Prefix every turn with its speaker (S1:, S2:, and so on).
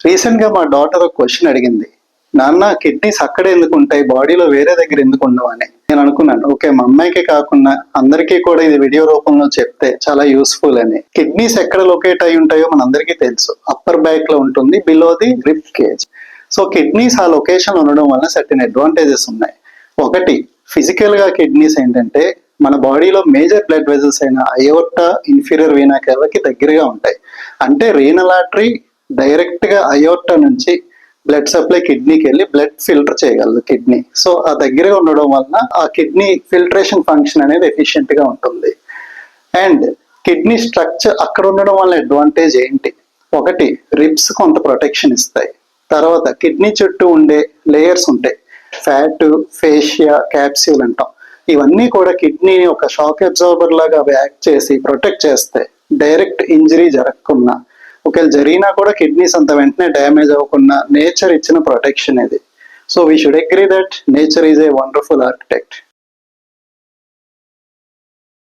S1: Recent గా మా daughter ఒక క్వశ్చన్ అడిగింది, నాన్న కిడ్నీస్ అక్కడే ఎందుకు ఉంటాయి, బాడీలో వేరే దగ్గర ఎందుకు ఉండవు అని. నేను అనుకున్నాను, ఓకే మా అమ్మాయికే కాకుండా అందరికీ కూడా ఇది వీడియో రూపంలో చెప్తే చాలా యూస్ఫుల్ అని. కిడ్నీస్ ఎక్కడ లొకేట్ అయి ఉంటాయో మన అందరికీ తెలుసు, అప్పర్ బ్యాక్ లో ఉంటుంది, below the rib cage. So kidneys ఆ లొకేషన్ ఉండడం వల్ల సర్టెన్ అడ్వాంటేజెస్ ఉన్నాయి. ఒకటి, ఫిజికల్ గా కిడ్నీస్ ఏంటంటే మన బాడీలో మేజర్ బ్లడ్ వెజల్స్ అయిన అయోర్టా, ఇన్ఫీరియర్ వీనా కేవాకి దగ్గరగా ఉంటాయి. అంటే రీనల్ ఆర్టరీ డైరెక్ట్ గా అయోర్టా నుంచి బ్లడ్ సప్లై కిడ్నీకి వెళ్ళి బ్లడ్ ఫిల్టర్ చేయగలదు కిడ్నీ. సో ఆ దగ్గరగా ఉండడం వలన ఆ కిడ్నీ ఫిల్టరేషన్ ఫంక్షన్ అనేది ఎఫిషియెంట్ గా ఉంటుంది. అండ్ కిడ్నీ స్ట్రక్చర్ అక్కడ ఉండడం వల్ల అడ్వాంటేజ్ ఏంటి? ఒకటి, రిబ్స్ కొంత ప్రొటెక్షన్ ఇస్తాయి. తర్వాత కిడ్నీ చుట్టూ ఉండే లేయర్స్ ఉంటాయి, ఫ్యాట్, ఫేషియా, క్యాప్స్యూల్ అంటాం. ఇవన్నీ కూడా కిడ్నీని ఒక షాక్ అబ్జార్బర్ లాగా అవి యాక్ట్ చేసి ప్రొటెక్ట్ చేస్తాయి. డైరెక్ట్ ఇంజరీ జరగకుండా, ఒకవేళ జరిగినా కూడా కిడ్నీస్ అంత వెంటనే డ్యామేజ్ అవ్వకుండా నేచర్ ఇచ్చిన ప్రొటెక్షన్ ఇది. So we should agree that nature is a wonderful architect.